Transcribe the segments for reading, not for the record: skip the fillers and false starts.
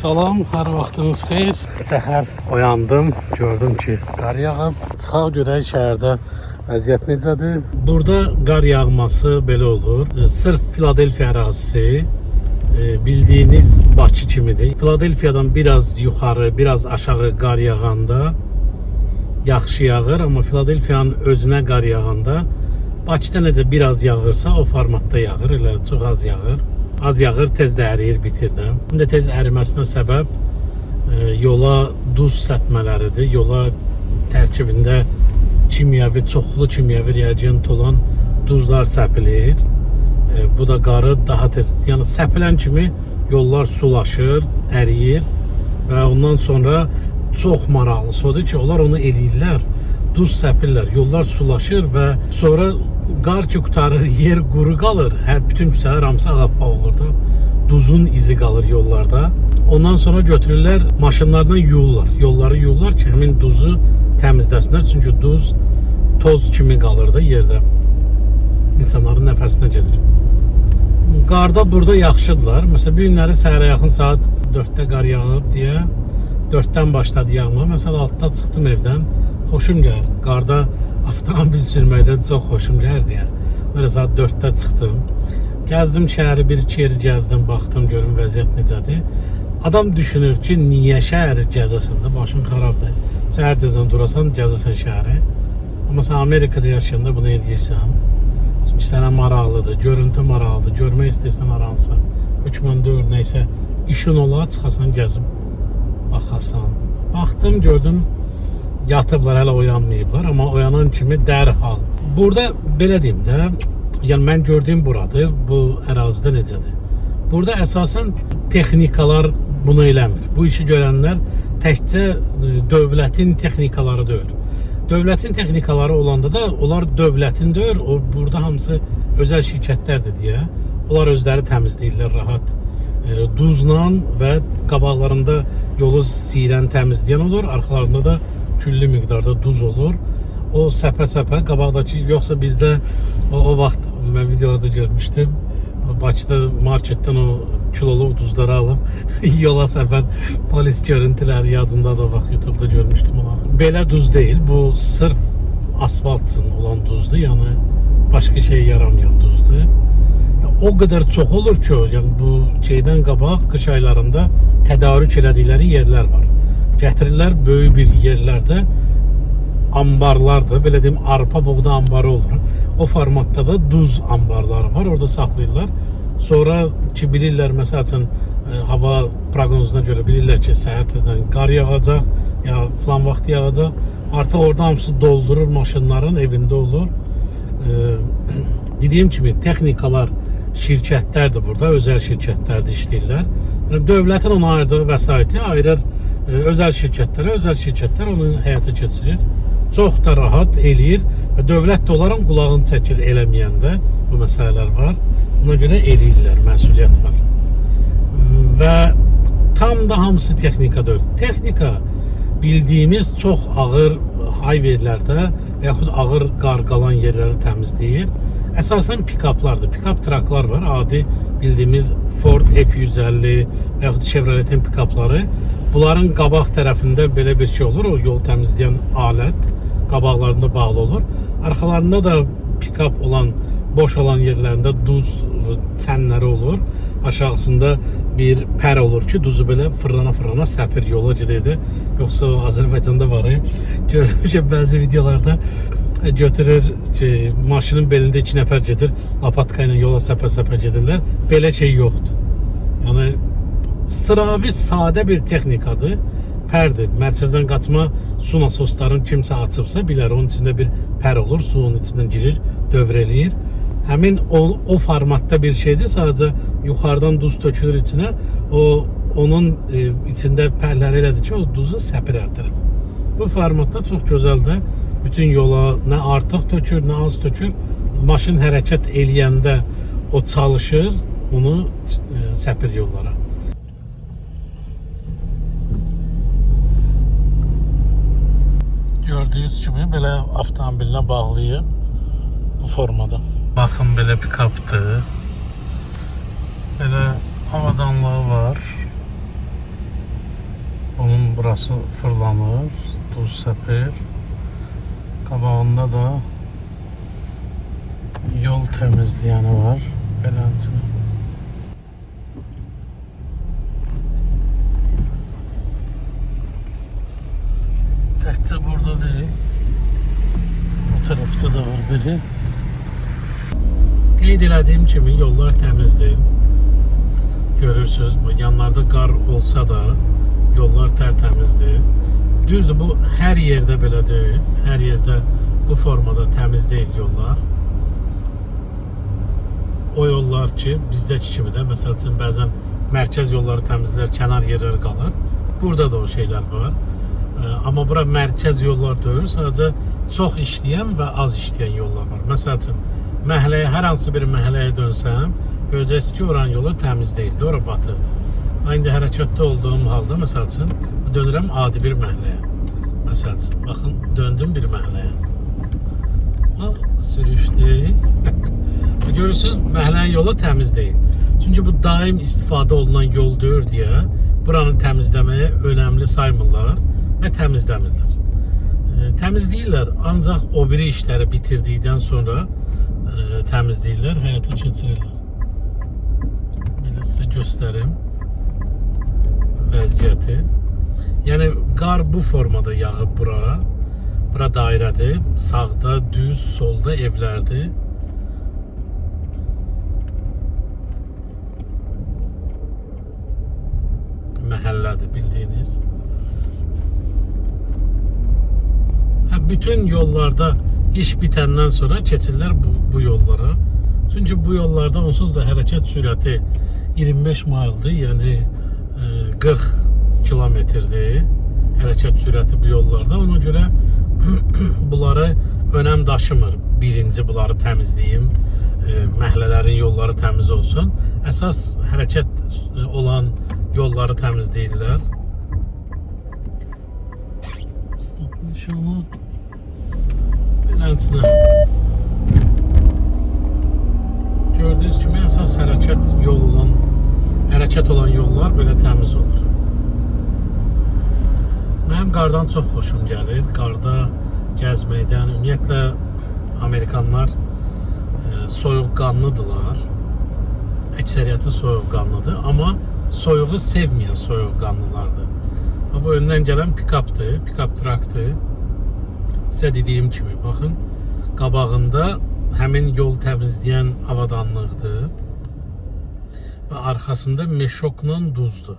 Salam, hər vaxtınız xeyir. Səhər oyandım, gördüm ki, qar yağıb. Çıxaq görək şəhərdə vəziyyət necədir. Burada qar yağması belə olur. Sırf Filadelfiya ərazisi bildiyiniz Bakı kimidir. Filadelfiyadan biraz yuxarı, biraz aşağı qar yağanda yaxşı yağır, amma Filadelfiyanın özünə qar yağanda Bakıda necə biraz yağırsa o formatda yağır, elə çox az yağır. Az yağır, tez də əriyir, bitir də. Bunda tez əriməsinə səbəb yola duz səpmələridir. Yola tərkibində kimyəvi, çoxlu kimyəvi reagent olan duzlar səpilir. Bu da qarı daha tez, yəni səpilən kimi yollar sulaşır, əriyir və ondan sonra çox maraqlısı odur ki, onlar onu eləyirlər, duz səpirlər, yollar sulaşır və sonra qar ki qutarır, yer quru qalır, bütün küçələr hamısı ağappaq olur da, duzun izi qalır yollarda. Ondan sonra götürürlər, maşınlardan yuyurlar, yolları yuyurlar ki, həmin duzu təmizləsinlər, çünki duz toz kimi qalır da yerdə, insanların nəfəsinə gedir. Qarda burada yaxşıdırlar, məsələn, bir günləri səhərə yaxın saat 4-də qar yağıb deyə, 4-dən başladı yağma, məsələn, 6-da çıxdım evdən, xoşum gəlir, qarda avtomobil sürməkdən çox xoşum gəlir deyə. Böyle saat 4'də çıxdım. Gəzdim şəhəri, bir-iki yeri gəzdim, baxdım, görüm vəziyyət necədir. Adam düşünür ki, niyə şəhəri gəzəsən də, başın xarabdır. Səhər tezdən durasan, gəzəsən şəhəri. Amma sən Amerikada yaşayanda bunu edirsən. Çünki sənə maraqlıdır, görüntü maraqlıdır, görmək istəyirsən aransa. Hökmən deyil, neysə, işin ola, çıxasan, gəzib, baxasan. Baxdım, gördüm, yatıblar, hələ oyanmayıblar, amma oyanan kimi dərhal. Burada belə deyim də, yəni mən gördüyüm buradır, bu ərazidə necədir. Burada əsasən texnikalar bunu eləmir. Bu işi görənlər təkcə dövlətin texnikaları deyil. Dövlətin texnikaları olanda da onlar dövlətin deyil, burada hamısı özəl şirkətlərdir deyə. Onlar özləri təmizləyirlər rahat. Duzla və qabaqlarında yolu siyirən təmizləyən olur, arxalarında da küllü miqdarda duz olur. O səpə-səpə qabaqdakı, yoxsa bizdə o vaxt mən videolarda görmüşdüm. Bakıda marketdən o kilolu duzları alıb yola səpən polis görüntüləri yadımda da bax YouTube'da görmüşdüm onları. Belə duz deyil, bu sırf asfalt üçün olan duzdur, yəni başqa şey yaramayan duzdur. O qədər çox olur ki, yəni bu şeydən qabaq qış aylarında tədarük elədikləri yerlər var. Gətirirlər böyük bir yerlərdə ambarlardır, belə deyim, arpa buğda ambarı olur. O formatda da duz ambarları var, orada saxlayırlar. Sonra ki bilirlər, məsəl üçün hava proqnozuna görə bilirlər ki, səhər tezdən qar yağacaq, ya filan vaxt yağacaq. Artıq orada hamısı doldurur, maşınların evində olur. Dediyim kimi, texnikalar şirkətlərdir burada, özəl şirkətlərdə işləyirlər. Yəni, dövlətin ona ayırdığı vəsaiti ayırır özəl şirkətlərə, özəl şirkətlər onu həyata keçirir. Çox da rahat eləyir və dövlət də onların qulağını çəkir eləməyəndə bu məsələlər var. Buna görə eləyirlər, məsuliyyət var. Və tam da hamısı texnika deyil. Texnika bildiyimiz çox ağır hayverlərdə və yaxud ağır qar qalan yerləri təmizləyir. Əsasən pikaplardır. Pikap traklar var. Adi bildiyimiz Ford F-150 və yaxud Chevrolet'in pikapları. Bunların qabaq tərəfində belə bir şey olur. O yol təmizləyən alət qabaqlarında bağlı olur. Arxalarında da pikap olan, boş olan yerlərində duz çənləri olur. Aşağısında bir pər olur ki, duzu belə fırlana səpir yola gedəydi. Yoxsa Azərbaycanda var. Görmüşəm bəzi videolarda götürür ki, maşının belində 2 nəfər gedir, lapatka ilə yola səpə-səpə gedirlər. Belə şey yoxdur. Yəni, sıravi, sadə bir texnikadır. Pərdir. Mərkəzdən qaçma su nasosların kimsə açıbsa bilər, onun içində bir pər olur, su onun içindən girir, dövr eləyir. Həmin o formatda bir şeydir, sadəcə yuxarıdan duz tökülür içinə, onun içində pərləri elədir ki, o duzu səpir hər tərəf. Bu formatda çox gözəldir. Bütün yola nə artıq tökür, nə az tökür. Maşın hərəkət eləyəndə o çalışır, onu səpir yollara. Gördüyünüz kimi belə avtomobilinə bağlayıb bu formada. Baxın, belə pikapdır. Belə havadanlığı var. Onun burası fırlanır, duz səpir. Qabağında da yol təmizləyəni var. Beləncə. Təkcə burada deyil. Bu tarafta da var biri. Qeyd elədiyim kimi yollar təmizdir. Görürsünüz, bu yanlarda qar olsa da yollar tərtəmizdir. Düzdür, bu hər yerdə belə deyil. Hər yerdə bu formada təmiz deyil yollar. O yollar ki, bizdəki kimi də, məsəl üçün bəzən mərkəz yolları təmizlər, kənar yerlər qalır. Burada da o şeylər var. Amma bura mərkəz yollar deyil, sadəcə çox işləyən və az işləyən yollar var. Məsəl üçün, məhəlləyə, hər hansı bir məhəlləyə dönsəm, görəcəksiniz ki, oranın yolu təmiz deyildi, ora batıqdır. İndi hərəkətdə olduğum halda, məsəl üçün, dönürəm adi bir məhəlləyə. Məsəl üçün, baxın, döndüm bir məhəlləyə. Sürüşdü. Görürsünüz, məhəllənin yolu təmiz deyil. Çünki bu daim istifadə olunan yol deyil deyə buranı təmizləməyə önəmli saymırlar və təmizləmirlər. Təmizləyirlər, ancaq o biri işləri bitirdikdən sonra təmizləyirlər, həyata keçirirlər. Belə sizə göstərim vəziyyəti. Yəni, qar bu formada yağıb bura. Bura dairədir. Sağda, düz, solda evlərdir. Məhəllədir, bildiyiniz. Bütün yollarda iş bitəndən sonra keçirlər bu yollara. Çünki bu yollarda onsuz da hərəkət sürəti 25 maildir, yəni 40 kilometrdir hərəkət sürəti bu yollarda. Ona görə bunları önəm daşımır. Birinci bunları təmizləyim, məhəllələrin yolları təmiz olsun. Əsas hərəkət olan yolları təmizləyirlər. Stop nişanı. Beləncə. Gördüyünüz kimi əsas hərəkət olan yollar belə təmiz olur. Mənim qardan çox xoşum gəlir. Qarda gəzməkdən, ümumiyyətlə Amerikanlar soyuqqanlıdırlar. Əksəriyyəti soyuqqanlıdır, amma soyuğu sevməyən soyuqqanlılardır. Bu öndən gələn pikapdır, pikap trakdır. Sizə dediyim kimi, baxın, qabağında həmin yol təmizləyən avadanlıqdır və arxasında meşokla duzdur.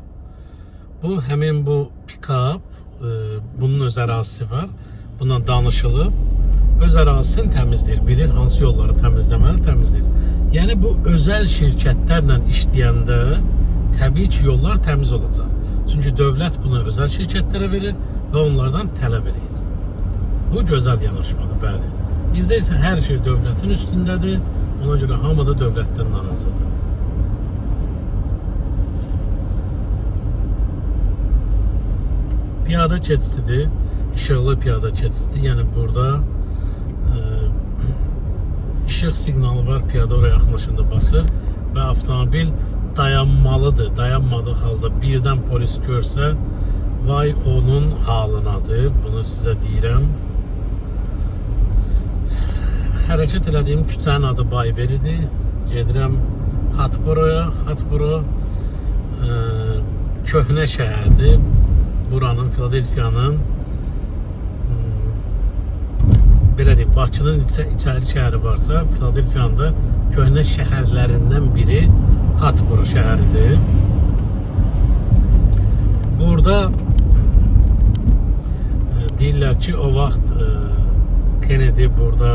Bu, həmin bu pikap, bunun öz ərazisi var, bundan danışılıb, öz ərazisini təmizləyir, bilir hansı yolları təmizləməli, təmizləyir. Yəni, bu özəl şirkətlərlə işləyəndə təbii ki, yollar təmiz olacaq. Çünki dövlət bunu özəl şirkətlərə verir və onlardan tələb edir. Bu gözəl yanaşmadır, bəli. Bizdə isə hər şey dövlətin üstündədir, ona görə hamı da dövlətdən narazıdır. Piyada keçididir, işıqlı piyada keçididir. Yəni burada işıq siqnalı var, piyada oraya yaxınlaşanda basır və avtomobil dayanmalıdır. Dayanmadığı halda birdən polis görsə, vay onun halınadır. Bunu sizə deyirəm. Hərəkət elədiyim küçənin adı Bayberidir. Gedirəm Hatboroya. Hatboro köhnə şəhərdir. Buranın, Filadelfiyanın, belə deyim, Bakının içəri şəhəri varsa, Filadelfiyanın da köhnə şəhərlərindən biri Hatboro şəhəridir. Burada deyirlər ki, o vaxt Kennedy burada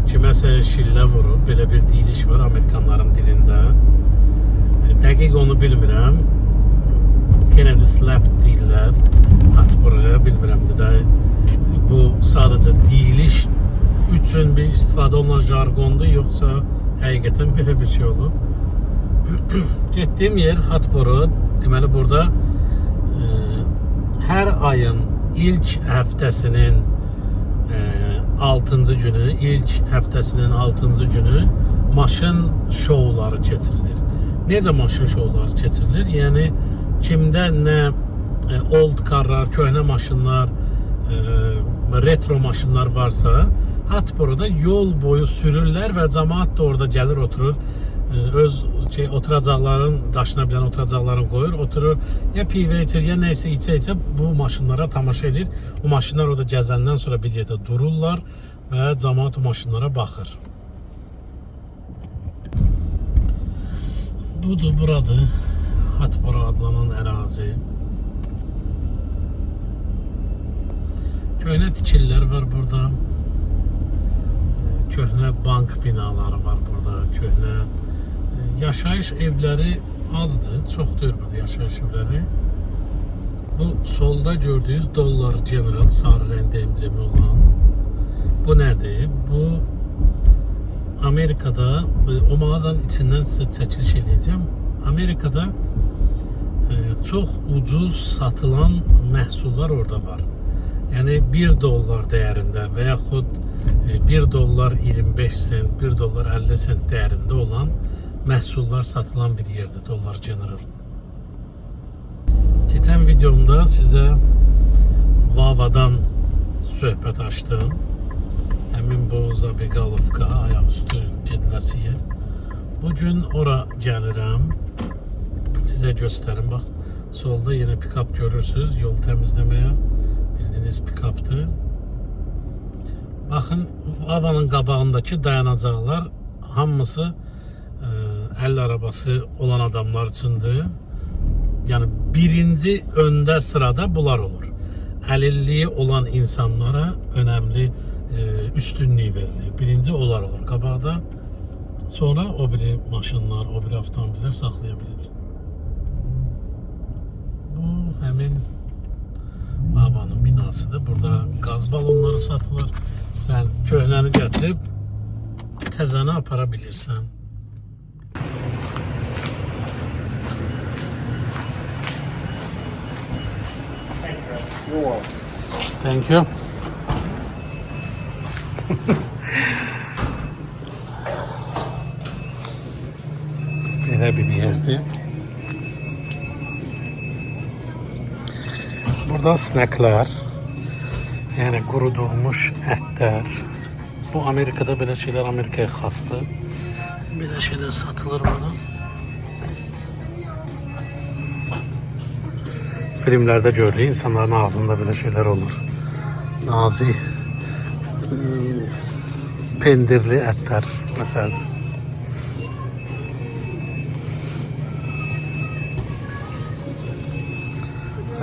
kiməsə şillə vurub, belə bir deyiliş var Amerikanların dilində. Dəqiq onu bilmirəm. Kennedy slap deyirlər Hatboroya, bilmirəmdir də. Bu sadəcə deyiliş üçün bir istifadə olunan jargondur, yoxsa həqiqətən belə bir şey olub. Getdiyim yer Hatboro. Deməli, burada hər ayın ilk həftəsinin 6-cı günü, ilk həftəsinin 6-cı günü maşın şouları keçirilir. Necə maşın şouları keçirilir? Yəni, kimdə nə old karlar, köhnə maşınlar, retro maşınlar varsa, atıb orada yol boyu sürürlər və cəmaət də orada gəlir, oturur. Öz oturacaqların, daşına bilən oturacaqların qoyur, oturur. Ya pivə içir, ya nəysə içə-içə bu maşınlara tamaşa edir. O maşınlar orada gəzəndən sonra bir yerdə dururlar və cəmaət o maşınlara baxır. Budur, buradır. Hatbora adlanan ərazi. Köhnə tikililər var burada. Köhnə bank binaları var burada. Köhnə yaşayış evləri azdır. Çox deyil burada yaşayış evləri. Bu solda gördüyünüz Dollar General sarı rəngdə emblemi olan. Bu nədir? Bu Amerikada, o mağazanın içindən sizə çəkiliş edəcəm. Amerikada çox ucuz satılan məhsullar orada var. Yəni 1 dollar dəyərində və yaxud 1 dollar 25 sent, 1 dollar 50 sent dəyərində olan məhsullar satılan bir yerdir Dollar General. Keçən videomda sizə Vavadan söhbət açdım. Həmin bu Zabegalovka, ayaqüstü gediləsi yer. Bugün ora gəlirəm. Sizə göstərim. Bax, solda yenə pikap görürsünüz. Yol təmizləməyə. Bildiyiniz pikapdır. Baxın, Vavanın qabağındakı dayanacaqlar hamısı 50 arabası olan adamlar üçündür. Yəni birinci öndə sırada bunlar olur. Əlilliyi olan insanlara önəmli üstünlük verilir. Birinci onlar olur qabaqda. Sonra o biri maşınlar, o biri avtomobiller saxlaya bilir. Bu həmin Vavanın binasıdır. Burada qaz balonları satılır. Sən köhnəni gətirib təzəni apara bilirsən. Thank you. Belə bir yerdir. Burada snacklər, yəni qurudulmuş ətlər. Bu Amerikada belə şeylər Amerikaya xasdır. Belə şeylər satılır burada. Filmlərdə görürük, insanların ağzında belə şeylər olur. Nazik, pendirli ətlər, məsələn.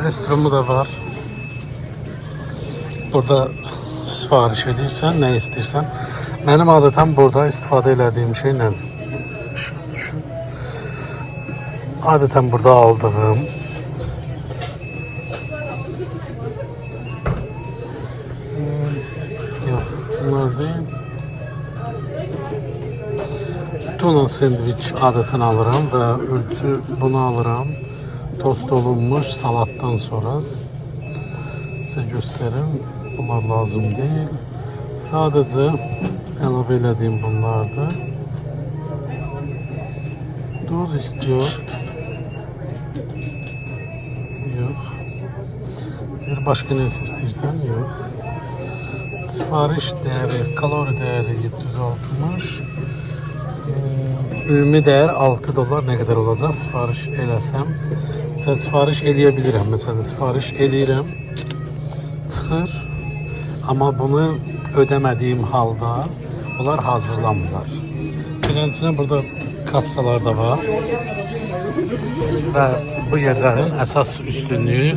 Restoranı da var. Burada sifariş edirsən, nə istəyirsən. Mənim adətən burada istifadə elədiyim şey nədir? Şu. Adətən burada aldığım bunlar değil. Tuna sandviç adətən alıram və ölçü bunu alıram. Tost olunmuş salatdan sonra sizə göstərim. Bunlar lazım deyil. Sadəcə əlavə elədiyim bunlardır. Duz istiyor. Yox. Deyir, başqa nə istəyirsən? Yox. Sifariş değeri, kalori değeri 760. Ümumi değer 6 dolar ne kadar olacak sifariş eləsəm. Mesela sifariş eləyə bilirəm. Mesela sifariş eləyirəm. Çıxır. Amma bunu ödəmədiyim halda onlar hazırlamırlar. Birincisine burada kassalar da var. Və bu yerlərin əsas üstünlüyü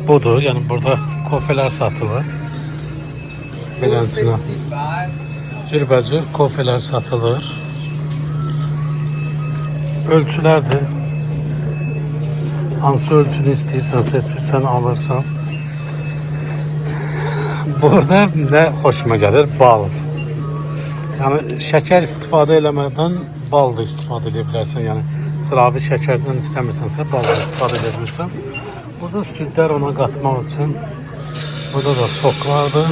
budur. Yani burada kofeler satılır. Beləsinə cürbəcür kofeler satılır. Ölçülərdir. Hansı ölçünü istəyirsən, seçirsən, alırsan. Burada nə xoşuma gəlir? Bal. Yəni şəkər istifadə eləmədən bal da istifadə edə bilərsən. Yəni sıravi şəkərdən istəmirsənsə bal da istifadə edə bilirsən. Burada südlər ona qatmaq üçün burada da soklardır.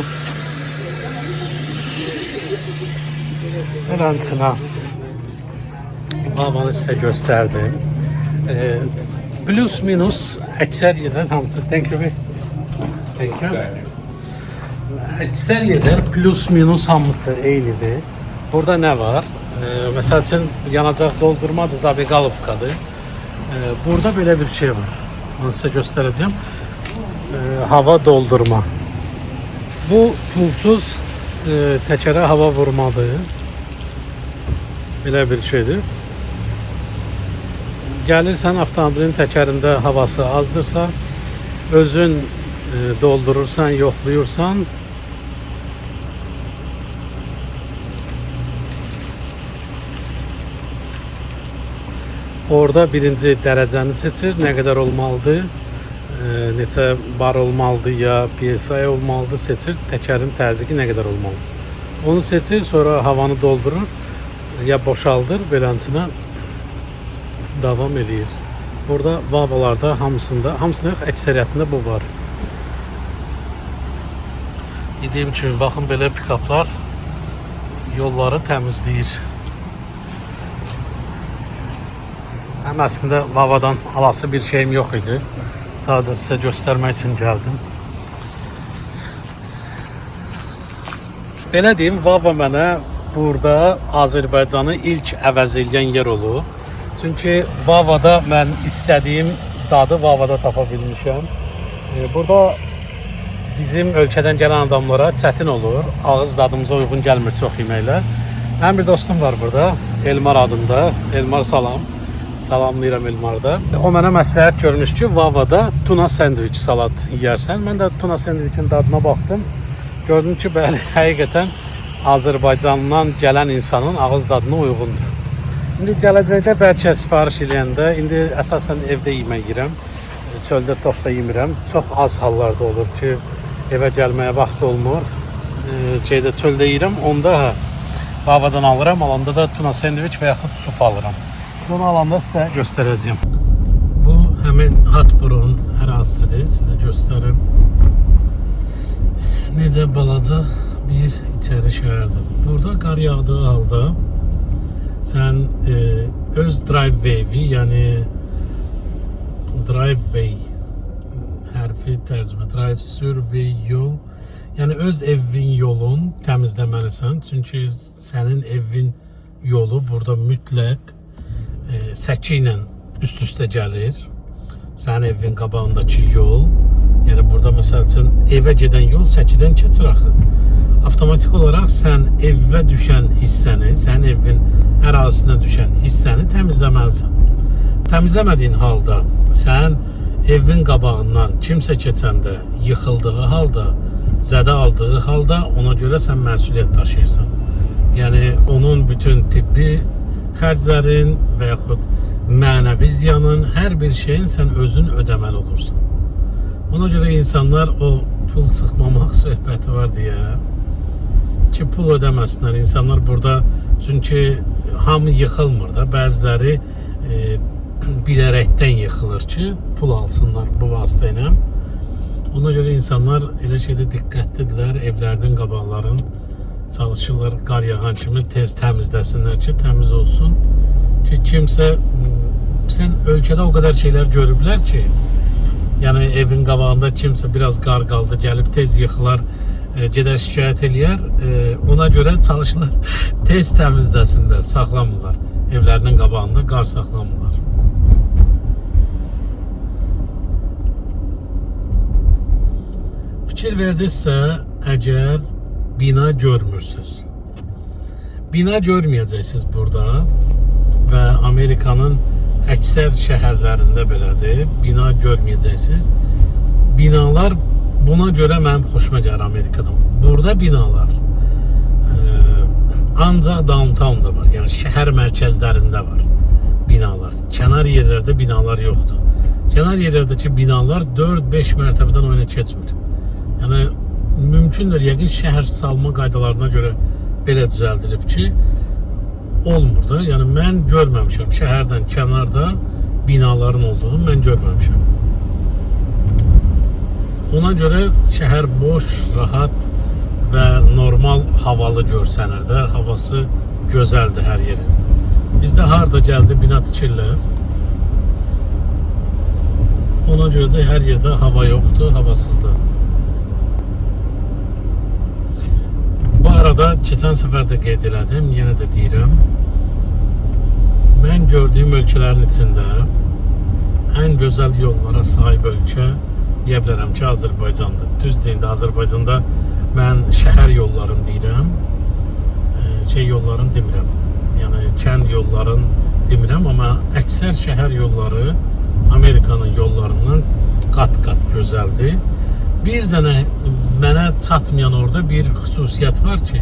Beləsinə Vavanı sizə göstərdim. Plus minus əksər yerlər hamısı. Thank you. Thank you. Əksər yerlər plus minus hamısı eynidir. Burada nə var? Məsəl üçün yanacaq doldurmadır, Zabegalovkadır. Burada belə bir şey var. Onu sizə göstərəcəm. Hava doldurma. Bu pulsuz təkərə hava vurmadır. Belə bir şeydir. Gəlirsən avtomobilin təkərində havası azdırsa, özün doldurursan, yoxlayırsan, orada birinci dərəcəni seçir, nə qədər olmalıdır, neçə bar olmalıdır ya PSI olmalıdır seçir, təkərin təzyiqi nə qədər olmalıdır. Onu seçir, sonra havanı doldurur, ya boşaldır, beləsinə davam edir. Burada Vavalarda hamısında yox, əksəriyyətində bu var. Dediyim kimi, baxın belə pikaplar yolları təmizləyir. Həm əslində Vavadan alası bir şeyim yox idi. Sadəcə sizə göstərmək üçün gəldim. Belə deyim, Vava mənə burada Azərbaycanı ilk əvəz edən yer olub. Çünki Vavada mən istədiyim dadı Vavada tapa bilmişəm. Burada bizim ölkədən gələn adamlara çətin olur. Ağız dadımıza uyğun gəlmir çox yeməklər. Mənim bir dostum var burada, Elmar adında. Elmar salam. Salamlayıram Elmarda. O mənə məsləhət görmüş ki, Vavada tuna sendviç salat yeyərsən. Mən də tuna sendviçin dadına baxdım. Gördüm ki, bəli, həqiqətən Azərbaycandan gələn insanın ağız dadına uyğundur. İndi gələcəkdə bəlkə sifariş eləyəndə, indi əsasən evdə yemək yeyirəm. Çöldə çox da yemirəm. Çox az hallarda olur ki, evə gəlməyə vaxt olmur. Çöldə yeyirəm, onda Vavadan alıram, alanda da tuna sendviç və yaxud sup alıram. Bunu alanda sizə göstərəcəyim. Bu həmin Hatburun ərazisidir, sizə göstərim. Necə balaca bir içəri şəhərdir. Burada qar yağdığı halda sən öz driveway-i, yəni driveway hərfi tərcümə, drive survey yol, yəni öz evin yolun təmizləməlisən. Çünki sənin evin yolu burada mütləq səki ilə üst-üstə gəlir. Sənin evin qabağındakı yol, yəni burada məsəl üçün evə gedən yol səkidən keçir axı. Avtomatik olaraq sən evə düşən hissəni, sənin evin ərazisinə düşən hissəni təmizləməlisən. Təmizləmədiyin halda, sən evin qabağından kimsə keçəndə, yıxıldığı halda, zədə aldığı halda ona görə sən məsuliyyət daşıyırsan. Yəni onun bütün tibbi xərclərin və yaxud mənəvi ziyanın, hər bir şeyin sən özün ödəməli olursan. Ona görə insanlar o pul çıxmamaq söhbəti var deyə ki, pul ödəməsinlər. İnsanlar burada, çünki hamı yıxılmır da, bəziləri bilərəkdən yıxılır ki, pul alsınlar bu vasitə ilə. Ona görə insanlar elə şeydə diqqətlidirlər, evlərinin qabaqlarını çalışırlar qar yağan kimi tez təmizləsinlər ki, təmiz olsun. Ki kimsə, sən ölkədə o qədər şeylər görüblər ki, yəni evin qabağında kimsə biraz qar qaldı, gəlib tez yıxılar, gedər şikayət eləyər, ona görə çalışırlar tez təmizləsinlər, saxlamırlar. Evlərinin qabağında qar saxlamırlar. Fikir verdinizsə, əgər bina görmürsünüz. Bina görməyəcəksiniz burada və Amerikanın əksər şəhərlərində belədir. Bina görməyəcəksiniz. Binalar buna görə mənim xoşuma gəlir Amerikadan. Burada binalar ancaq downtownda var. Yəni şəhər mərkəzlərində var binalar. Kənar yerlərdə binalar yoxdur. Kənar yerlərdəki binalar 4-5 mərtəbədən oyuna keçmir. Yəni mümkündür, yəqin şəhər salma qaydalarına görə belə düzəldilib ki, olmur da. Yəni mən görməmişəm şəhərdən kənarda binaların olduğunu mən görməmişəm. Ona görə şəhər boş, rahat və normal havalı görsənir də. Havası gözəldir hər yerin. Bizdə harda gəldi bina tikirlər. Ona görə də hər yerdə hava yoxdur, havasızdır. Bu arada keçən səfər də qeyd elədim, yenə də deyirəm. Mən gördüyüm ölkələrin içində ən gözəl yollara sahib ölkə deyə bilərəm ki, Azərbaycandır. Düz deyində Azərbaycanda mən şəhər yollarını deyirəm, yollarını demirəm. Yəni kənd yollarını demirəm, amma əksər şəhər yolları Amerikanın yollarından qat-qat gözəldir. Bir dənə mənə çatmayan orada bir xüsusiyyət var ki,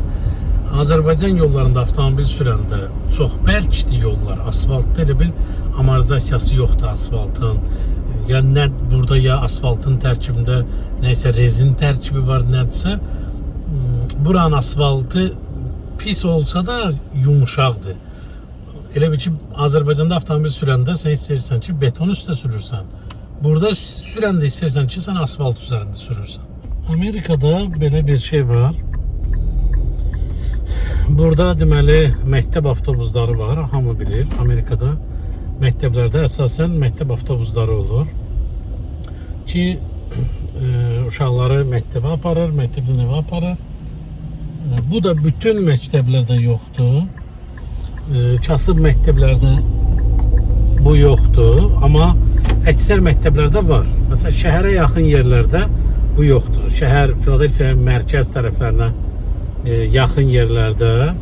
Azərbaycan yollarında avtomobil sürəndə çox bərkdir yollar, asfaltda elə bil amortizasiyası yoxdur asfaltın. Ya nə burada ya asfaltın tərkibində nəysə rezin tərkibi var, nədirsə buranın asfaltı pis olsa da yumuşaqdır. Elə bil ki, Azərbaycanda avtomobil sürəndə sən istəyirsən ki, beton üstə sürürsən. Burada sürəndə istəyirsən ki, sən asfalt üzərində sürürsən. Amerikada belə bir şey var. Burada deməli məktəb avtobusları var, hamı bilir. Amerikada məktəblərdə əsasən məktəb avtobusları olur ki, uşaqları məktəbə aparır, məktəbdən evə aparır. Bu da bütün məktəblərdə yoxdur. Kasıb məktəblərdə bu yoxdur, amma əksər məktəblərdə var. Məsələn, şəhərə yaxın yerlərdə bu yoxdur. Şəhər, Filadelfiya mərkəz tərəflərinə yaxın yerlərdə,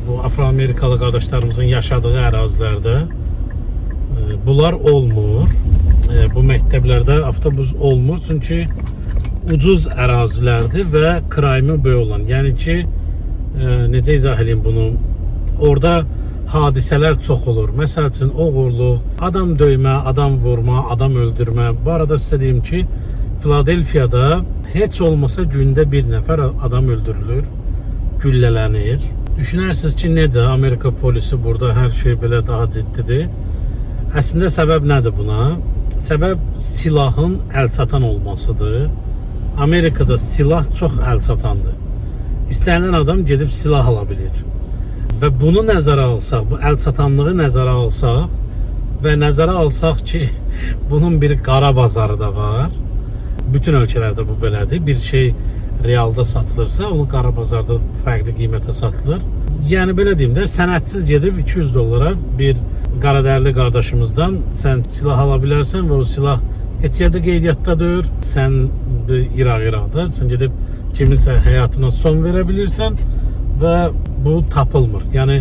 bu Afro-Amerikalı qardaşlarımızın yaşadığı ərazilərdə bunlar olmur. Bu məktəblərdə avtobus olmur, çünki ucuz ərazilərdir və kraymı böyük olan. Yəni ki, necə izah edeyim bunu? Orada hadisələr çox olur. Məsəl üçün, oğurluq, adam döymə, adam vurma, adam öldürmə. Bu arada sizə deyim ki, Filadelfiyada heç olmasa gündə bir nəfər adam öldürülür, güllələnir. Düşünərsiniz ki, necə Amerika polisi burada hər şey belə daha ciddidir. Əslində səbəb nədir buna? Səbəb silahın əlçatan olmasıdır. Amerikada silah çox əlçatandır. İstənilən adam gedib silah ala bilir. Və bunu nəzərə alsaq, bu əlçatanlığı nəzərə alsaq və nəzərə alsaq ki, bunun bir qara bazarı da var. Bütün ölkələrdə bu belədir. Bir şey realda satılırsa, onu qara bazarda fərqli qiymətə satılır. Yəni belə deyim də, sənədsiz gedib $200 bir qaradərli qardaşımızdan sən silah ala bilərsən və o silah heç yerdə qeydiyyatdadır. Sən İraq-İraqda, sən gedib kiminsə həyatına son verə bilirsən və bu tapılmır. Yəni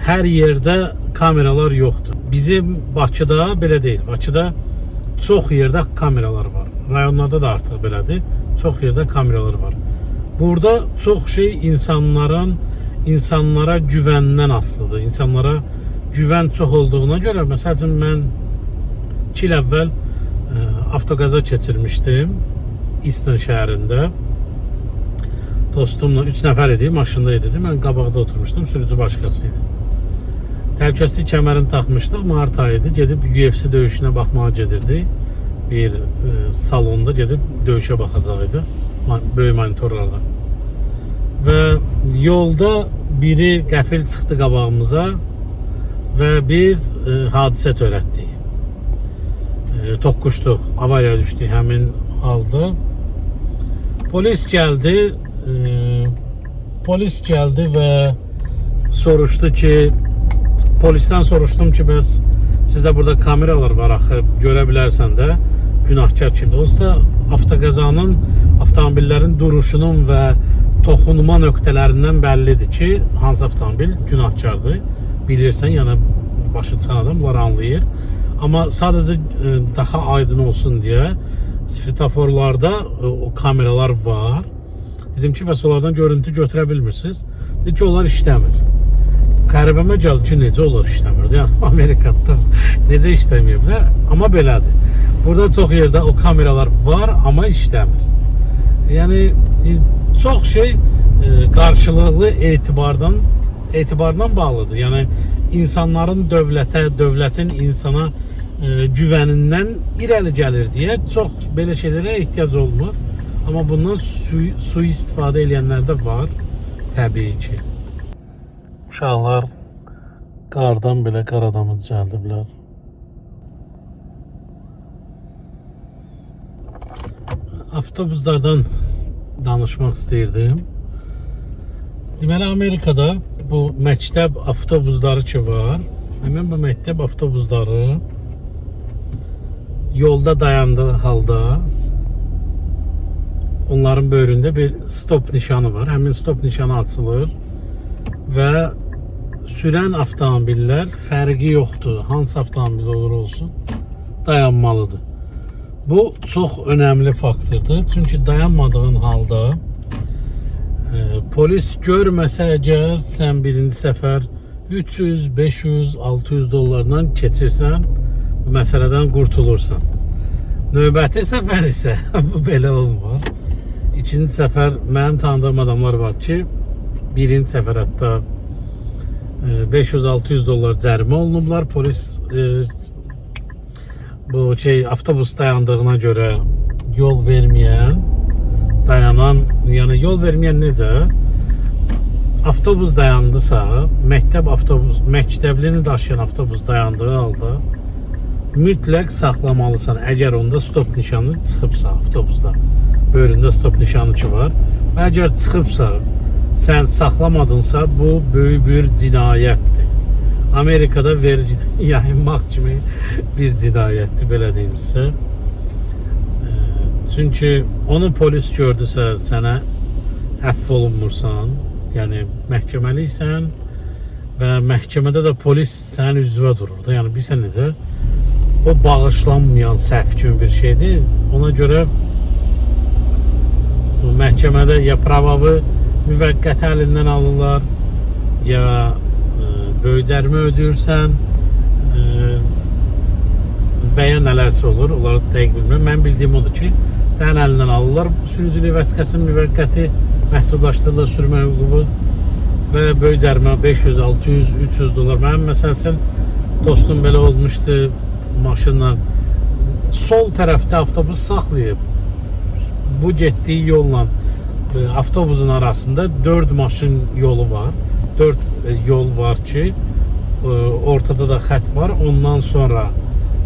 hər yerdə kameralar yoxdur. Bizim Bakıda belə deyil. Bakıda çox yerdə kameralar var. Rayonlarda da artıq belədir. Çox yerdə kameralar var. Burada çox şey insanlara güvəndən asılıdır. İnsanlara güvən çox olduğuna görə, məsəl üçün mən 2 il əvvəl avtoqaza keçirmişdim Easton şəhərində. Dostumla 3 nəfər idi, maşında idi. Mən qabaqda oturmuşdum, sürücü başqası idi. Təhlükəsizlik kəmərini taxmışdıq, mart ayı idi. Gedib UFC döyüşünə baxmağa gedirdik. Bir salonda gedib döyüşə baxacaqdı, böyük monitorlarda. Və yolda biri qəfil çıxdı qabağımıza və biz hadisə törətdik. Toqquşduq, avariyaya düşdük həmin halda. Polis gəldi və soruşdu ki, polisdən soruşdum ki, bəs sizdə burada kameralar var axı, görə bilərsən də günahkar kimdir. Onsuz da avtoqəzanın, avtomobillərin duruşunun və toxunma nöqtələrindən bəllidir ki, hansı avtomobil günahkardır. Bilirsən, yəni başı çıxan adam bunları anlayır. Amma sadəcə daha aydın olsun deyə svetoforlarda o kameralar var. Dedim ki, bəs onlardan görüntü götürə bilmirsiniz. Dedi ki, onlar işləmir. Qəribəmə gəldi ki, necə onlar işləmir? Yəni Amerikada necə işləməyiblər? Amma belədir. Burada çox yerdə o kameralar var, amma işləmir. Yəni çox şey qarşılıqlı etibardan bağlıdır. Yəni insanların dövlətə, dövlətin insana güvənindən irəli gəlir deyə çox belə şeylərə ehtiyac olmur. Amma bundan sui-istifadə edənlər də var, təbii ki. Uşaqlar qardan belə qar adamı düzəldiblər. Avtobuslardan danışmaq istəyirdim. Deməli, Amerikada bu məktəb avtobusları ki var. Həmin bu məktəb avtobusları yolda dayandığı halda onların böyründə bir stop nişanı var. Həmin stop nişanı açılır və sürən avtomobillər fərqi yoxdur. Hansı avtomobil olur olsun dayanmalıdır. Bu çox önəmli faktordur. Çünki dayanmadığın halda polis görməsə əgər sən birinci səfər 300, 500, 600 dollardan keçirsən, bu məsələdən qurtulursan. Növbəti səfər isə bu belə olmur. İkinci səfər mənim tanıdığım adamlar var ki, birinci səfər hətta 500-600 dollar cərimə olunublar. Polis bu avtobus dayandığına görə yol verməyən, dayanan, yəni yol verməyən necə? Avtobus dayandısa, məktəblini daşıyan avtobus dayandığı halda mütləq saxlamalısan. Əgər onda stop nişanı çıxıbsa avtobusda, böyründə stop nişanı ki var və əgər çıxıbsa, sən saxlamadınsa, bu böyük bir cinayətdir. Amerikada vergidən yayınmaq kimi bir cinayətdir, belə deyim sizə. Çünki onu polis gördüsə, sənə əfv olunmursan, yəni məhkəməliksən və məhkəmədə də polis sənin üzvə durur da. Yəni bilsən necə? O bağışlanmayan səhv kimi bir şeydir. Ona görə məhkəmədə ya pravavı müvəqqəti əlindən alırlar, ya böyük cərimə ödəyirsən və ya nələrsə olur, onları dəqiq bilmirəm. Mən bildiyim odur ki, sənin əlindən alırlar sürücülük vəsiqəsinin müvəqqəti məhdudlaşdırılır, sürmə hüququ və böyük cərimə 500, 600, 300 dollar. Mənim məsəl üçün dostum belə olmuşdu maşınla. Sol tərəfdə avtobus saxlayıb, bu getdiyi yolla avtobusun arasında 4 maşın yolu var. 4 yol var ki, ortada da xət var. Ondan sonra,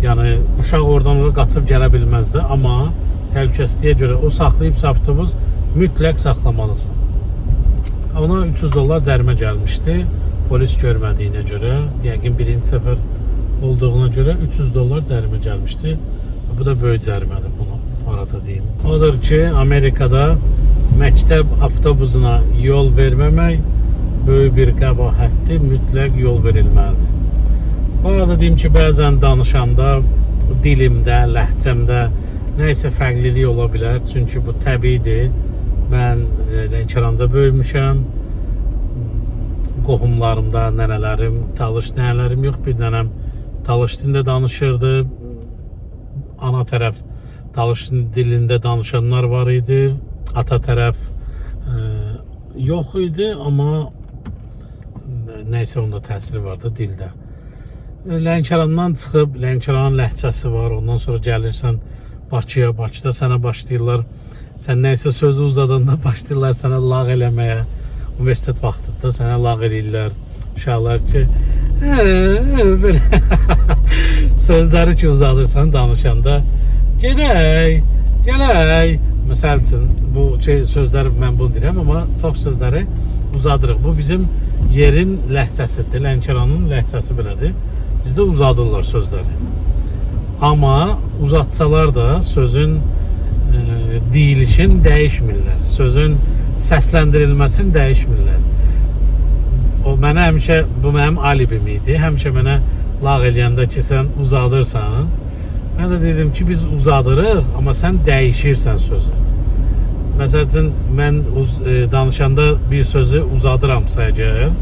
yəni uşaq oradan oraya qaçıb gələ bilməzdi, amma təhlükəsizliyə görə o saxlayıbsa avtobus, mütləq saxlamalısan. Ona 300 dollar cərimə gəlmişdi. Polis görmədiyinə görə, yəqin birinci səfər olduğuna görə 300 dollar cərimə gəlmişdi. Bu da böyük cərimədir, bunu arada deyim. Odur ki, Amerikada məktəb avtobusuna yol verməmək böyük bir qəbahətdir, mütləq yol verilməlidir. Bu arada deyim ki, bəzən danışanda dilimdə, ləhcəmdə nəysə fərqlilik ola bilər. Çünki bu təbiidir. Mən Lənkəranda böyümüşəm. Qohumlarımda nənələrim, nənələrim yox, bir nənəm Talış dilində danışırdı. Ana tərəf Talış dilində danışanlar var idi. Ata tərəf yox idi, amma nəysə onda təsiri vardı dildə. Lənkərandan çıxıb, Lənkəranın ləhcəsi var. Ondan sonra gəlirsən Bakıya, Bakıda sənə başlayırlar. Sən nəysə sözü uzadanda başlayırlar sənə lağ eləməyə. Universitet vaxtında sənə lağ eləyirlər. Uşaqlar ki, belə sözləri ki uzadırsan danışanda, gedək, gələk. Məsəl üçün, bu sözləri mən bunu deyirəm, amma çox sözləri uzadırıq. Bu bizim yerin ləhcəsidir. Lənkəranın ləhcəsi belədir. Bizdə uzadırlar sözləri. Amma uzatsalar da sözün deyilişin dəyişmirlər. Sözün səsləndirilməsini dəyişmirlər. O mənə həmişə, bu mənim alibim idi. Həmişə mənə lağ eləyəndə ki, sən uzadırsan. Mən də deyirdim ki, biz uzadırıq, amma sən dəyişirsən sözü. Məsəl üçün, mən danışanda bir sözü uzadıramsa əgər,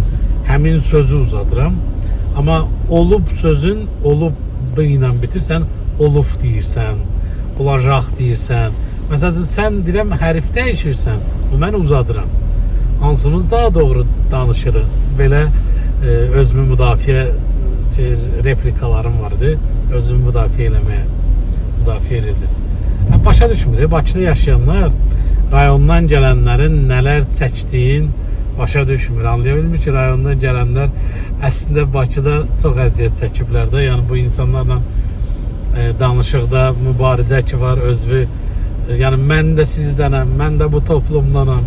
həmin sözü uzadıram. Amma olub sözün, olub ilə bitirsən, olub deyirsən, olacaq deyirsən. Məsəl üçün, sən deyirəm, hərf dəyişirsən, mən uzadıram. Hansımız daha doğru danışırıq. Belə özümü müdafiə replikalarım vardı. Özümü müdafiə edirdim. Başa düşmür, Bakıda yaşayanlar rayondan gələnlərin nələr çəkdiyin başa düşmür. Anlaya bilmir ki, rayondan gələnlər əslində Bakıda çox əziyyət çəkiblər də. Yəni bu insanlarla danışıqda mübarizə ki var, özünü Yani mən də sizdənəm, mən də bu toplumdanam.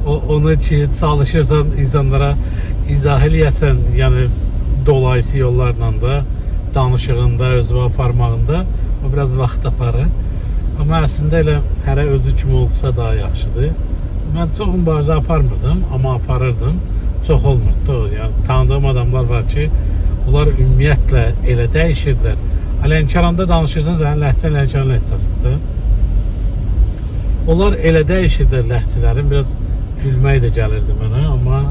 Onu ki çalışırsan insanlara izah eləyəsən, yəni dolayısı yollarla da danışığında, özünü aparmağında o biraz vaxt aparır. Amma əslində elə hərə özü kimi olsa daha yaxşıdır. Mən çox mübarizə aparmırdım, amma aparırdım. Çox olmurdu. Yəni tanıdığım adamlar var ki, onlar ümumiyyətlə elə dəyişirdilər. Lənkəranda danışırsan, sənin ləhcən Lənkəran ləhcəsidir. Onlar elə dəyişirdilər ləhcələrin, biraz gülmək də gəlirdi mənə, amma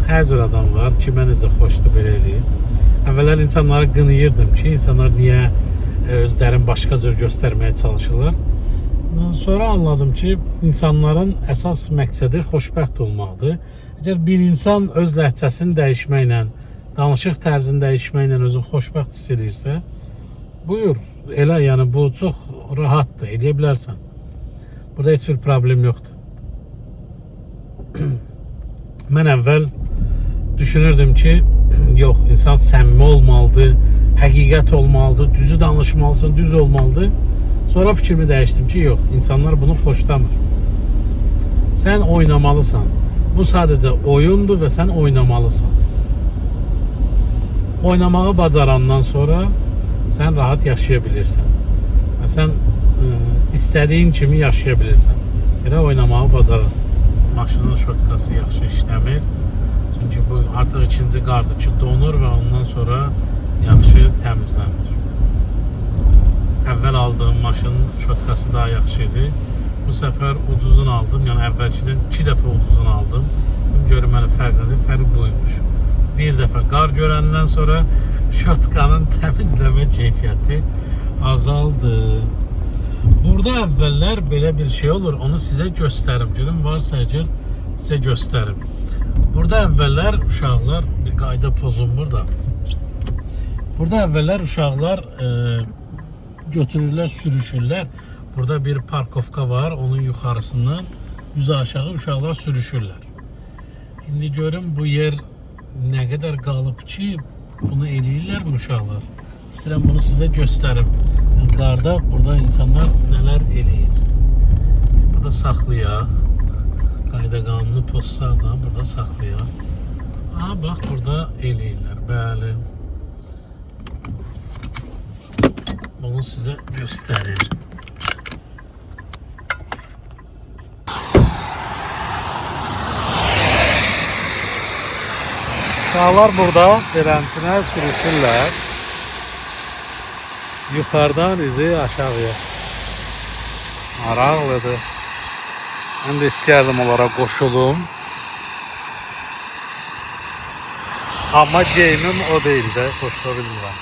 hər cür adam var, kimə necə xoşdur belə eləyir. Əvvəllər insanları qınıyırdım ki, insanlar niyə özlərini başqa cür göstərməyə çalışırlar. Sonra anladım ki, insanların əsas məqsədi xoşbəxt olmaqdır. Əgər bir insan öz ləhcəsini dəyişməklə, danışıq tərzini dəyişməklə özünü xoşbəxt hiss edirsə, buyur, elə, yəni bu çox rahatdır, eləyə bilərsən. Burada heç bir problem yoxdur. Mən əvvəl düşünürdüm ki, yox, insan səmimi olmalıdır, həqiqət olmalıdır, düzü danışmalısan, düz olmalıdır. Sonra fikrimi dəyişdim ki, yox, insanlar bunu xoşlamır. Sən oynamalısan. Bu sadəcə oyundur və sən oynamalısan. Oynamağı bacarandan sonra sən rahat yaşaya bilirsən. Və sən istədiyin kimi yaşaya bilirsən. Elə oynamağı bacarasın. Maşının şotkası yaxşı işləmir. Çünki bu artıq ikinci qardır ki, donur və ondan sonra yaxşı təmizlənir. Əvvəl aldığım maşının şotkası daha yaxşı idi. Bu səfər ucuzunu aldım. Yəni əvvəlkidən 2 dəfə ucuzunu aldım. Görməli fərq nədir? Fərq buymuş. Bir dəfə qar görəndən sonra şotkanın təmizləmə keyfiyyəti azaldı. Burada əvvəllər belə bir şey olur. Onu sizə göstərim. Görün, varsa əgər sizə göstərim. Burada əvvəllər uşaqlar, bir qayda pozum burada. Burada əvvəllər uşaqlar götürürlər, sürüşürlər. Burada bir parkovka var, onun yuxarısından üzü aşağı uşaqlar sürüşürlər. İndi görün bu yer nə qədər qalıb ki, bunu eləyirlərmi uşaqlar? İstəyirəm bunu sizə göstərim. Qarda burada insanlar nələr eləyir. Burada saxlayaq. Qayda qanunu pozsaq da burada saxlayaq. Aha, bax, burada eləyirlər. Bəli. Bunu sizə göstərir. Uşaqlar burada beləmsinə sürüşürlər. Yuxarıdan izi aşağıya. Maraqlıdır. Mən də istəyərdim onlara qoşulum. Amma geyimim o deyil də, qoşula bilmirəm.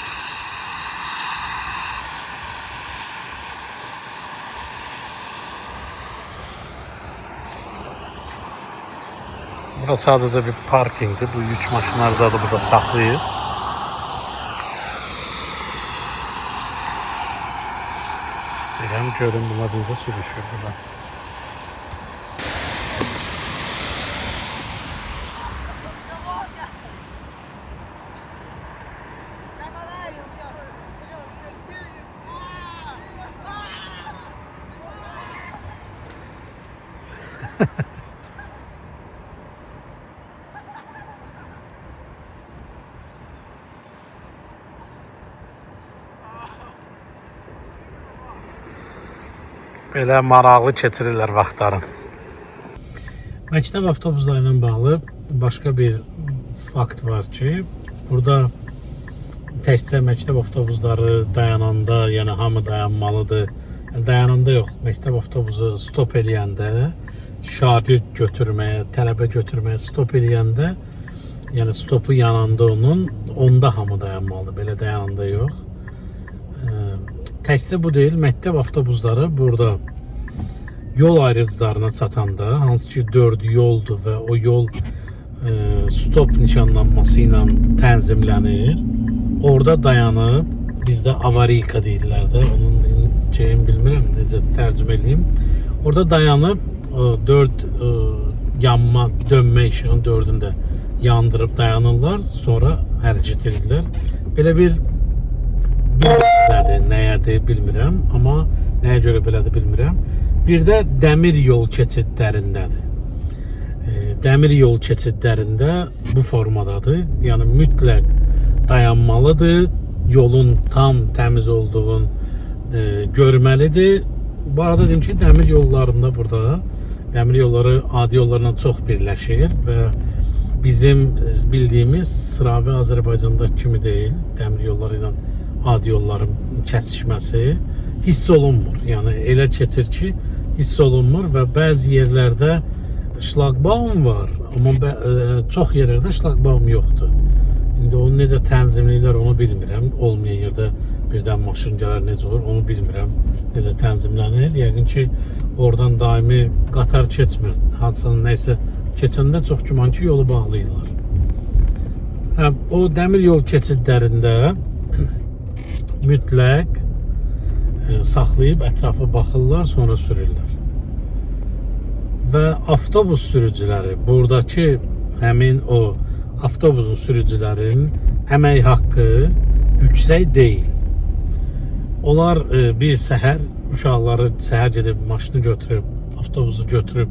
Burada sadəcə bir parkingdir. Bu yük maşınları zadı burada saxlayır. İstəyirəm görün bunlar necə sürüşür burada. Belə maraqlı keçirirlər vaxtlarını. Məktəb avtobusları ilə bağlı başqa bir fakt var ki, burada təkcə məktəb avtobusları dayananda, yəni hamı dayanmalıdır. Yəni, dayananda yox, məktəb avtobusu stop eləyəndə, şagird götürməyə, tələbə götürməyə stop eləyəndə, yəni stopu yananda onda hamı dayanmalıdır, belə dayananda yox. Təkcə bu deyil, məktəb avtobusları burada yol ayrıcılarına çatanda, hansı ki 4 yoldur və o yol stop nişanlanması ilə tənzimlənir. Orada dayanıb, bizdə avariyka deyirlər də, onun şeyini bilmirəm, necə tərcümə edeyim. Orada dayanıb 4 yanma, dönmə işığın 4'ünü də yandırıb dayanırlar, sonra hərəkət edirlər. Belə bir nədir, nəyədir bilmirəm, amma nəyə görə belədir bilmirəm. Bir də dəmir yol keçidlərindədir. Dəmir yol keçidlərində bu formadadır. Yəni mütləq dayanmalıdır. Yolun tam təmiz olduğunu görməlidir. Bu arada deyim ki, dəmir yollarında burada, dəmir yolları adi yollarla çox birləşir və bizim bildiyimiz sıravi Azərbaycanda kimi deyil. Dəmir yolları ilə adi yolların kəsişməsi hiss olunmur. Yəni elə keçir ki, hiss olunmur və bəzi yerlərdə şlaqbaum var, amma çox yerlərdə şlaqbaum yoxdur. İndi onu necə tənzimləyirlər onu bilmirəm. Olmayan yerdə birdən maşın gələr necə olur onu bilmirəm. Necə tənzimlənir? Yəqin ki, oradan daimi qatar keçmir. Hansının nəysə keçəndə çox güman ki, yolu bağlayırlar. O dəmir yol keçidlərində mütləq saxlayıb ətrafa baxırlar, sonra sürürlər. Və avtobus sürücüləri, buradakı həmin o avtobusun sürücülərin əmək haqqı yüksək deyil. Onlar bir səhər uşaqları gedib maşını götürüb, avtobusu götürüb,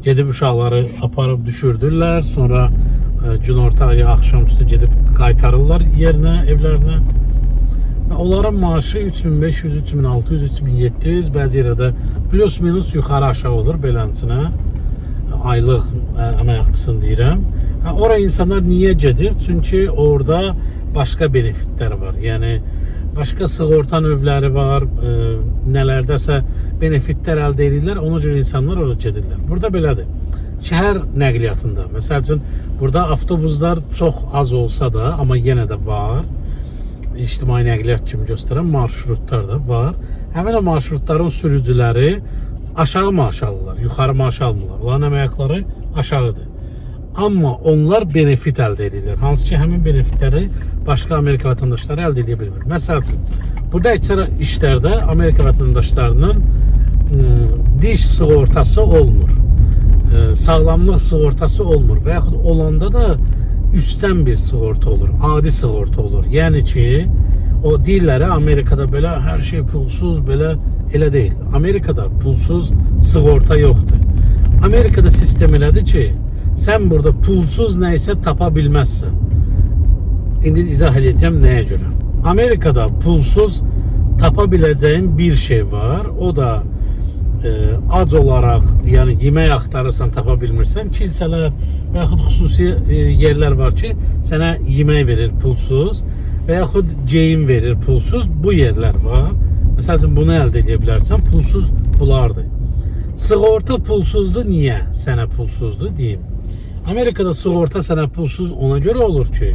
gedib uşaqları aparıb düşürdürlər. Sonra günorta ya axşamüstü gedib qaytarırlar yerinə, evlərinə. Və onların maaşı 3500, 3600, 3700, bəzi yerdə plus minus yuxarı aşağı olur beləsinə. Aylıq əmək haqqısını deyirəm. Ora insanlar niyə gedir? Çünki orada başqa benefitlər var. Yəni başqa sığorta növləri var, nələrdəsə benefitlər əldə edirlər, ona görə insanlar ora gedirlər. Burada belədir. Şəhər nəqliyyatında, məsəl üçün, burada avtobuslar çox az olsa da, amma yenə də var. İctimai nəqliyyat kimi göstərən marşrutlar da var. Həmin o marşrutların sürücüləri aşağı maaş alırlar, yuxarı maaş almırlar. Onların əmək haqqları aşağıdır. Amma onlar benefit əldə edirlər. Hansı ki, həmin benefitləri başqa Amerika vətəndaşları əldə edə bilmir. Məsəl üçün, burada əksər işlərdə Amerika vətəndaşlarının diş sığortası olmur. Sağlamlıq sığortası olmur və yaxud olanda da üstdən bir sığorta olur, adi sığorta olur. Yəni ki, o deyirlər, Amerikada belə hər şey pulsuz, belə elə deyil. Amerikada pulsuz sığorta yoxdur. Amerikada sistem elədir ki, sən burada pulsuz nəysə tapa bilməzsən. İndi izah edəcəm nəyə görə. Amerikada pulsuz tapa biləcəyin bir şey var. O da ac olaraq, yəni yemək axtarırsan, tapa bilmirsən. Kilsələr və yaxud xüsusi yerlər var ki, sənə yemək verir pulsuz və yaxud geyim verir pulsuz. Bu yerlər var. Məsələn, bunu əldə edə bilərsən, pulsuz bunlardır. Sığorta pulsuzdur, niyə sənə pulsuzdur deyim. Amerikada sığorta sənə pulsuz ona görə olur ki,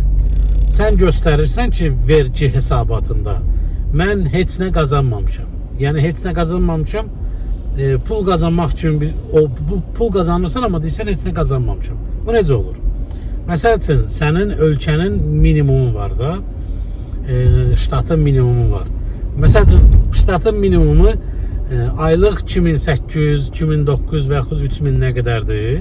sən göstərirsən ki, vergi hesabatında mən heç nə qazanmamışam. Yəni, heç nə qazanmamışam, pul qazanmaq üçün pul qazanırsan, amma deyirsən heç nə qazanmamışam. Bu necə olur? Məsəl üçün, sənin ölkənin minimumu var da, ştatın minimumu var. Məsəl üçün, ştatın minimumu aylıq 2800, 2900 və yaxud 3000 nə qədərdir?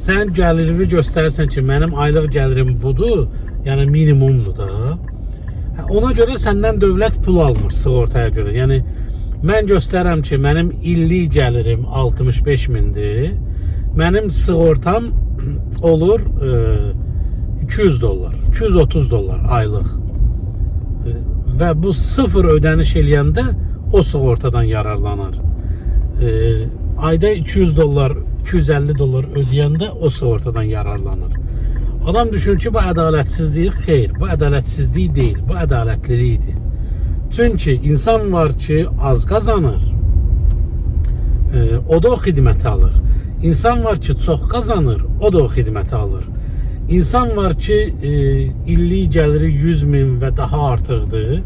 Sən gəlirimi göstərirsən ki, mənim aylıq gəlirim budur, yəni minimumdur da. Ona görə səndən dövlət pul almır sığortaya görə. Yəni, mən göstərəm ki, mənim illik gəlirim 65 mindir. Mənim sığortam olur 200 dollar, 230 dollar aylıq. Və bu sıfır ödəniş eləyəndə o sığortadan yararlanır. Ayda 200 dollar, 250 dollar ödəyəndə o sığortadan yararlanır. Adam düşünür ki, bu ədalətsizlik, xeyr, bu ədalətsizlik deyil, bu ədalətlilikdir. Çünki insan var ki, az qazanır, o da o xidməti alır. İnsan var ki, çox qazanır, o da o xidməti alır. İnsan var ki, illik gəliri 100 min və daha artıqdır.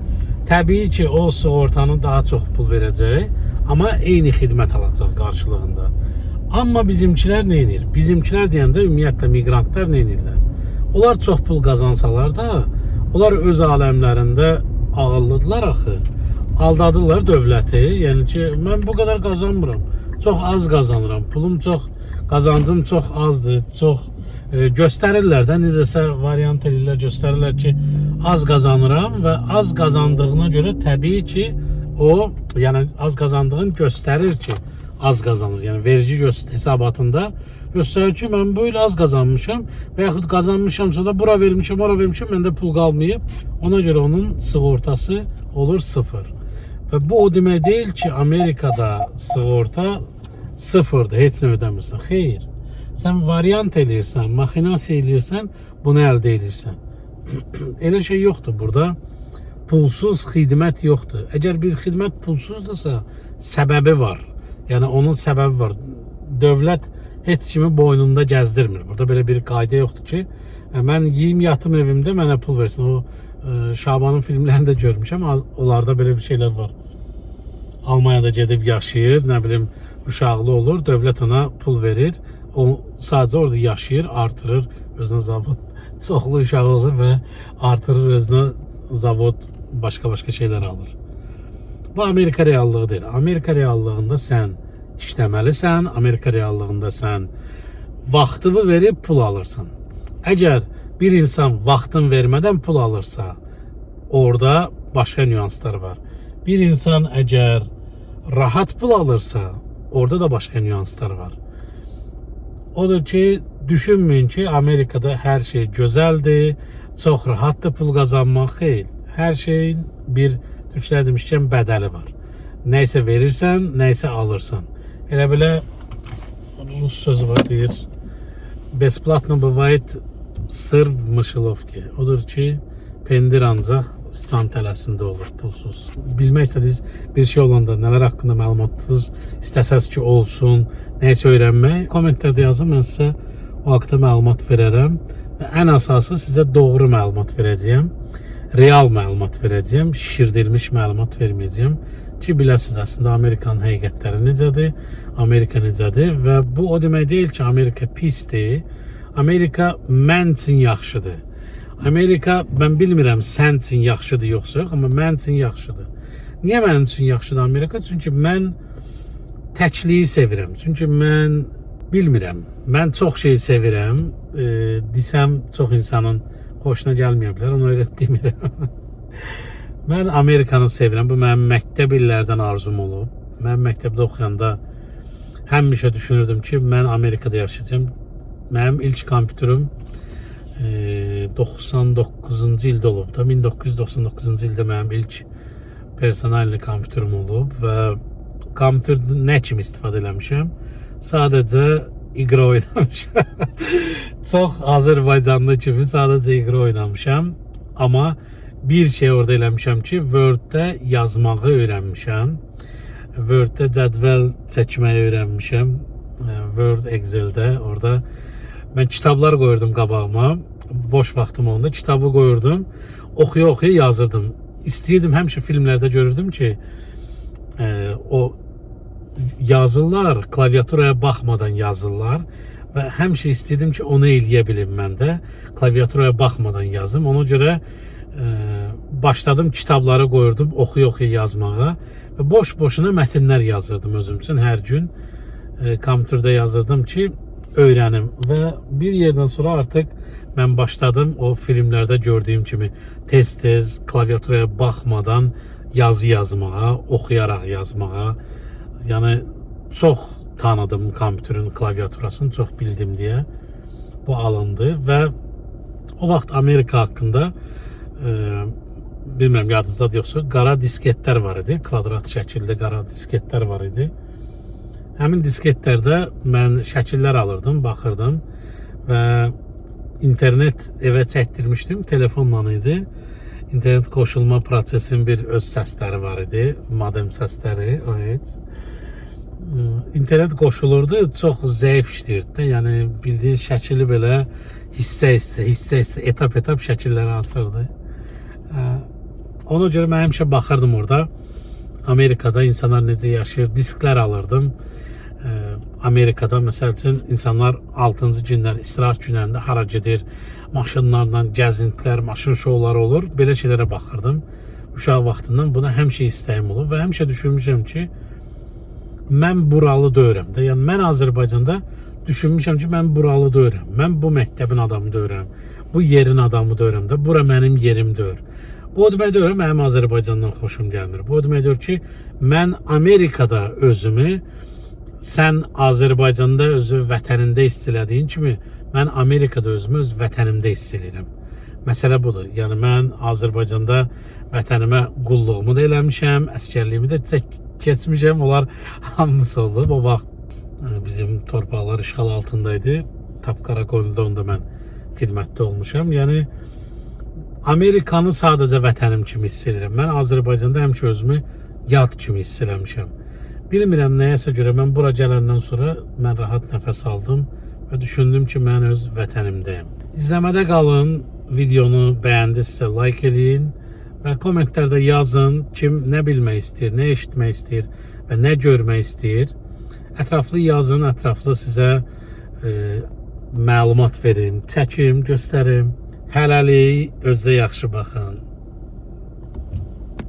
Təbii ki, o sığortanın daha çox pul verəcək, amma eyni xidmət alacaq qarşılığında. Amma bizimkilər nə edir? Bizimkilər deyəndə ümumiyyətlə miqrantlar nə edirlər? Onlar çox pul qazansalar da, onlar öz aləmlərində ağıllıdırlar axı. Aldadırlar dövləti. Yəni ki, mən bu qədər qazanmıram. Çox az qazanıram. Pulum çox, qazancım çox azdır. Çox göstərirlər də, necəsə variant edirlər, göstərirlər ki, az qazanıram və az qazandığına görə təbii ki, o, yəni az qazandığını göstərir ki, az qazanır. Yəni vergi hesabatında göstərir ki, mən böyle az qazanmışam və yaxud qazanmışamsa da bura vermişəm, ora vermişəm, məndə pul qalmayıb. Ona görə onun sığortası olur 0. Və bu o demək deyil ki, Amerikada sığorta 0'dır, heç nə ödəmirsən. Xeyr. Sən variant eləyirsən, maxinasiya eləyirsən, bunu əldə edirsən. Elə şey yoxdur burada. Pulsuz xidmət yoxdur. Əgər bir xidmət pulsuzdursa, səbəbi var. Yəni onun səbəbi var. Dövlət heç kimi boynunda gəzdirmir. Burada belə bir qayda yoxdur ki, mən yeyim yatım evimdə mənə pul versin. O Şabanın filmlərində görmüşəm. Onlarda belə bir şeylər var. Almanya'da gedib yaşayır, nə bilim uşaqlı olur, dövlət ona pul verir. O sadəcə orada yaşayır, artırır, özünə zavod, çoxlu uşağı olur və artırır özünə zavod, başqa şeylər alır. Bu Amerika reallığı deyil. Amerika reallığında sən işləməlisən, Amerika reallığında sən vaxtını verib pul alırsan. Əgər bir insan vaxtını vermədən pul alırsa, orada başqa nüanslar var. Bir insan əgər rahat pul alırsa, orada da başqa nüanslar var. Odur ki, düşünməyin ki, Amerikada hər şey gözəldir, çox rahatdır pul qazanmaq. Xeyr, hər şeyin bir, türklər demişkən, bədəli var. Nəysə verirsən, nəysə alırsan. Elə belə Rus sözü var, deyir, besplatno bывает sır в mышеловке. Odur ki, pendir ancaq sıçan tələsində olur, pulsuz. Bilmək istədiniz bir şey olanda, nələr haqqında məlumatınız istəsəz ki olsun, nəysə öyrənmək, kommentlərdə yazın, mən sizə o haqda məlumat verərəm və ən əsası sizə doğru məlumat verəcəyəm, real məlumat verəcəyəm, şişirdilmiş məlumat verməyəcəyəm ki, biləsiniz əslində Amerikanın həqiqətləri necədir, Amerika necədir və bu o demək deyil ki, Amerika pisdir, Amerika mən üçün yaxşıdır. Amerika, mən bilmirəm sən üçün yaxşıdır yoxsa yox, amma mən üçün yaxşıdır. Niyə mənim üçün yaxşıdır Amerika? Çünki mən təkliyi sevirəm. Çünki mən bilmirəm. Mən çox şey sevirəm. Desəm çox insanın xoşuna gəlməyə bilər. Ona görə demirəm. Mən Amerikanı sevirəm. Bu mənim məktəb illərdən arzum olub. Mən məktəbdə oxuyanda həmişə düşünürdüm ki, mən Amerikada yaşayacağım. Mənim ilk kompüterim 99-cu ildə olub da, 1999-cu ildə mənim ilk personalli kompüterim olub və kompüterdə nə kimi istifadə eləmişəm? Sadəcə iqra oynamışam. Çox Azərbaycanlı kimi sadəcə iqra oynamışam. Amma bir şey orada eləmişəm ki, Word-də yazmağı öyrənmişəm. Word-də cədvəl çəkməyi öyrənmişəm. Word, Excel-də orada mən kitablar qoyurdum qabağıma. Boş vaxtım onda kitabı qoyurdum. Oxuya-oxuya yazırdım. İstəyirdim, həmişə filmlərdə görürdüm ki, o yazırlar, klaviaturaya baxmadan yazırlar və həmişə istəyirdim ki, onu eləyə bilim mən də. Klaviaturaya baxmadan yazım. Ona görə başladım, kitabları qoyurdum, oxuya-oxuya yazmağa və boş-boşuna mətnlər yazırdım özüm üçün hər gün. Kompüterdə yazırdım ki, öyrənim və bir yerdən sonra artıq mən başladım o filmlərdə gördüyüm kimi tez-tez klaviaturaya baxmadan yazı yazmağa, oxuyaraq yazmağa. Yəni çox tanıdım kompüterin klaviaturasını, çox bildim deyə bu alındı və o vaxt Amerika haqqında bilmirəm yadınızda yoxsa qara disketlər var idi, kvadrat şəkildə qara disketlər var idi. Həmin disketlərdə mən şəkillər alırdım, baxırdım və internet evə çəkdirmişdim, telefonla idi. İnternet qoşulma prosesinin bir öz səsləri var idi, modem səsləri, o heç. İnternet qoşulurdu, çox zəif işləyirdi də, yəni bildiyin şəkili belə hissə, etap şəkilləri açırdı. Ona görə mən həmişə baxırdım orada. Amerikada insanlar necə yaşayır, disklər alırdım. Amerikada məsəl üçün insanlar 6-cı günlər, istirahət günlərində hara gedir, maşınlarla gəzintilər, maşın şovları olur. Belə şeylərə baxırdım. Uşaq vaxtından buna həmişə istəyim olub və həmişə düşünmüşəm ki, mən buralı deyirəm də. Yəni mən Azərbaycanda düşünmüşəm ki, mən buralı deyirəm. Mən bu məktəbin adamı deyirəm. bu yerin adamı deyirəm də. Bura mənim yerim deyil. Bu o demək deyil, mənim Azərbaycandan xoşum gəlmir. Bu o demək deyil ki, mən Amerikada özümü, sən Azərbaycanda özü vətənində hiss elədiyin kimi, mən Amerikada özümü öz vətənimdə hiss edirəm. Məsələ budur. Yəni mən Azərbaycanda vətənimə qulluğumu da eləmişəm, əskərliyimi də keçmişəm. Onlar hamısı oldu. O vaxt bizim torpaqlar işğal altındaydı. Tapqarakoyunda onda mən xidmətdə olmuşam. Yəni Amerikanı sadəcə vətənim kimi hiss edirəm. Mən Azərbaycanda həmişə özümü yad kimi hiss eləmişəm. Bilmirəm nəyəsə görə mən bura gələndən sonra mən rahat nəfəs aldım və düşündüm ki, mən öz vətənimdəyim. İzləmədə qalın, videonu bəyəndinizsə like eləyin və kommentlərdə yazın kim nə bilmək istəyir, nə eşitmək istəyir və nə görmək istəyir. Ətraflı yazın, ətraflı sizə məlumat verim, çəkim, göstərim. Hələlik özünüzə yaxşı baxın.